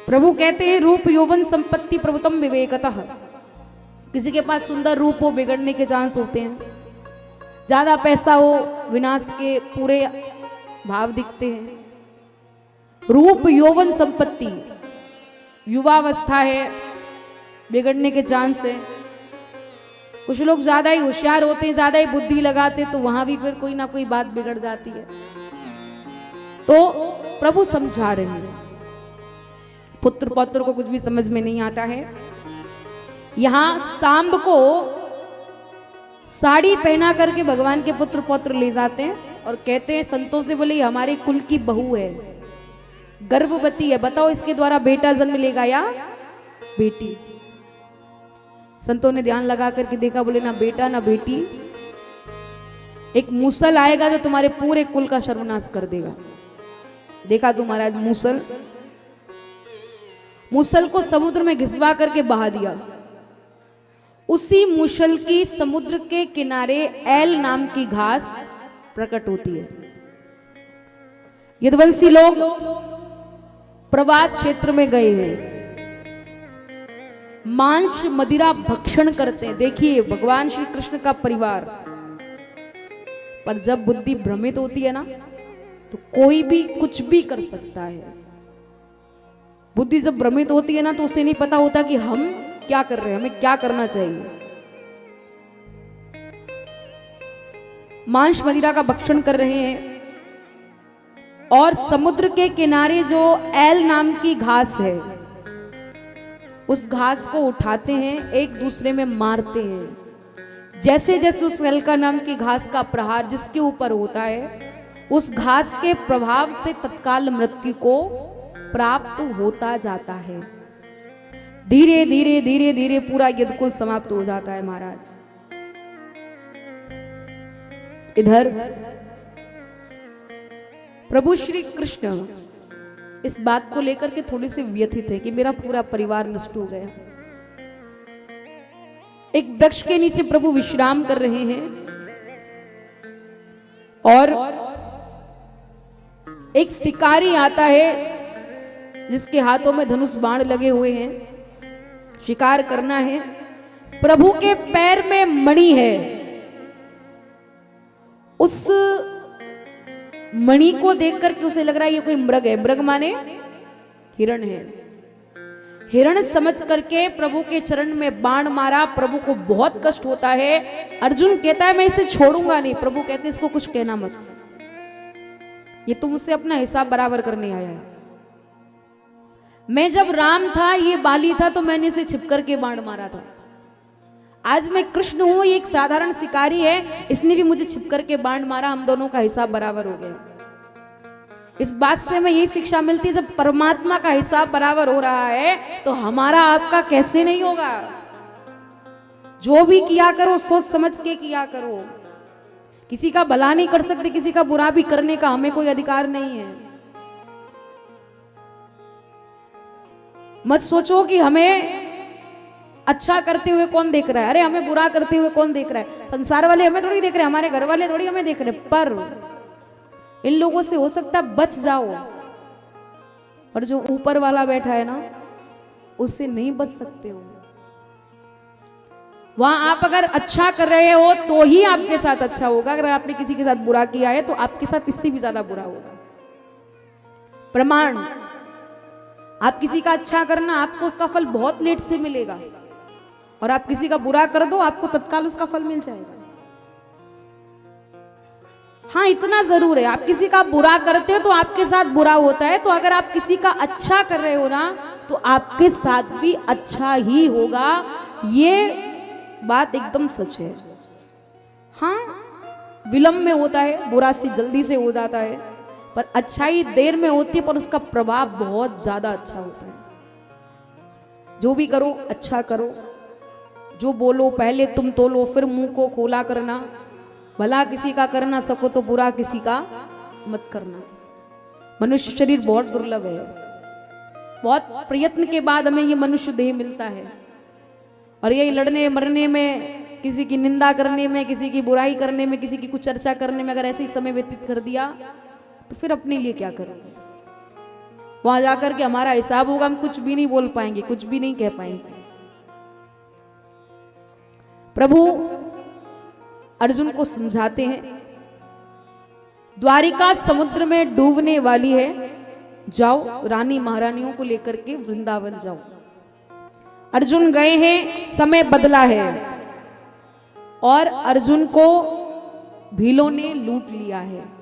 प्रभु कहते हैं रूप यौवन संपत्ति प्रभुतम विवेकतः। किसी के पास सुंदर रूप हो बिगड़ने के चांस होते हैं, ज्यादा पैसा हो विनाश के पूरे भाव दिखते हैं। रूप यौवन संपत्ति, युवावस्था है बिगड़ने के चांस है। कुछ लोग ज्यादा ही होशियार होते हैं, ज्यादा ही बुद्धि लगाते, तो वहां भी फिर कोई ना कोई बात बिगड़ जाती है। तो प्रभु समझा रहे हैं, पुत्र पौत्र को कुछ भी समझ में नहीं आता है। यहां सांब को साड़ी पहना करके भगवान के पुत्र पौत्र ले जाते हैं और कहते हैं संतों से, बोले हमारे कुल की बहू है, गर्भवती है, बताओ इसके द्वारा बेटा जन्म लेगा या बेटी। संतों ने ध्यान लगा करके देखा, बोले ना बेटा ना बेटी, एक मूसल आएगा जो तुम्हारे पूरे कुल का सर्वनाश कर देगा। देखा तू महाराज मूसल, मूसल को समुद्र में घिसवा करके बहा दिया। उसी मूसल की समुद्र के किनारे एल नाम की घास प्रकट होती है। यदुवंशी लोग प्रवास क्षेत्र में गए हैं, मांस मदिरा भक्षण करते हैं। देखिए भगवान श्री कृष्ण का परिवार, पर जब बुद्धि भ्रमित होती है ना तो कोई भी कुछ भी कर सकता है। बुद्धि जब भ्रमित होती है ना तो उसे नहीं पता होता कि हम क्या कर रहे हैं, हमें क्या करना चाहिए। मांस मदिरा का भक्षण कर रहे हैं और समुद्र के किनारे जो एल नाम की घास है उस घास को उठाते हैं, एक दूसरे में मारते हैं। जैसे जैसे उस एल नाम की घास का प्रहार जिसके ऊपर होता है, उस घास के प्रभाव से तत्काल मृत्यु को प्राप्त होता जाता है। धीरे धीरे धीरे धीरे पूरा यदुकुल समाप्त हो जाता है महाराज। इधर प्रभु श्री कृष्ण इस बात को लेकर के थोड़े से व्यथित है कि मेरा पूरा परिवार नष्ट हो गया। एक वृक्ष के नीचे प्रभु विश्राम कर रहे हैं और एक शिकारी आता है जिसके हाथों में धनुष बाण लगे हुए हैं, शिकार करना है। प्रभु के पैर में मणि है, उस मणि को देख करके उसे लग रहा है ये कोई मृग है। मृग माने हिरण है। हिरण समझ करके प्रभु के चरण में बाण मारा। प्रभु को बहुत कष्ट होता है। अर्जुन कहता है मैं इसे छोड़ूंगा नहीं। प्रभु कहते हैं इसको कुछ कहना मत, ये तुमसे अपना हिसाब बराबर करने आया है। मैं जब राम था ये बाली था तो मैंने इसे छिप करके बाण मारा था। आज मैं कृष्ण हूं, ये एक साधारण शिकारी है, इसने भी मुझे छिप करके बाण मारा, हम दोनों का हिसाब बराबर हो गया। इस बात से हमें यही शिक्षा मिलती है, जब परमात्मा का हिसाब बराबर हो रहा है तो हमारा आपका कैसे नहीं होगा। जो भी किया करो सोच समझ के किया करो। किसी का भला नहीं कर सकते, किसी का बुरा भी करने का हमें कोई अधिकार नहीं है। मत सोचो कि हमें अच्छा करते हुए कौन देख रहा है, अरे हमें बुरा करते हुए कौन देख रहा है। संसार वाले हमें थोड़ी देख रहे हैं, हमारे घर वाले थोड़ी हमें देख रहे हैं। पर इन लोगों से हो सकता है बच जाओ, और जो ऊपर वाला बैठा है ना उससे नहीं बच सकते हो। वहां आप अगर अच्छा कर रहे हो तो ही आपके साथ अच्छा होगा। अगर आपने किसी के साथ बुरा किया है तो आपके साथ इससे भी ज्यादा बुरा होगा। प्रमाण, आप किसी का अच्छा करना आपको उसका फल बहुत लेट से मिलेगा, और आप किसी का बुरा कर दो आपको तत्काल उसका फल मिल जाएगा। हाँ इतना जरूर है, आप किसी का बुरा करते हो तो आपके साथ बुरा होता है, तो अगर आप किसी का अच्छा कर रहे हो ना तो आपके साथ भी अच्छा ही होगा। ये बात एकदम सच है। हाँ विलंब में होता है, बुरा से जल्दी से हो जाता है, पर अच्छाई देर में होती है पर उसका प्रभाव बहुत ज्यादा अच्छा होता है। जो भी करो अच्छा करो, जो बोलो पहले तुम तोलो फिर मुंह को खोला करना। भला किसी का कर ना सको तो बुरा किसी का मत करना। मनुष्य शरीर बहुत दुर्लभ है, बहुत प्रयत्न के बाद हमें ये मनुष्य देह मिलता है, और यही लड़ने मरने में, किसी की निंदा करने में, किसी की बुराई करने में, किसी की कुछ चर्चा करने में अगर ऐसे ही समय व्यतीत कर दिया तो फिर अपने लिए क्या करोगे। वहां जाकर के हमारा हिसाब होगा, हम कुछ भी नहीं बोल पाएंगे, कुछ भी नहीं कह पाएंगे। प्रभु अर्जुन को समझाते हैं, द्वारिका समुद्र में डूबने वाली है, जाओ रानी महारानियों को लेकर के वृंदावन जाओ। अर्जुन गए हैं, समय बदला है और अर्जुन को भीलों ने लूट लिया है।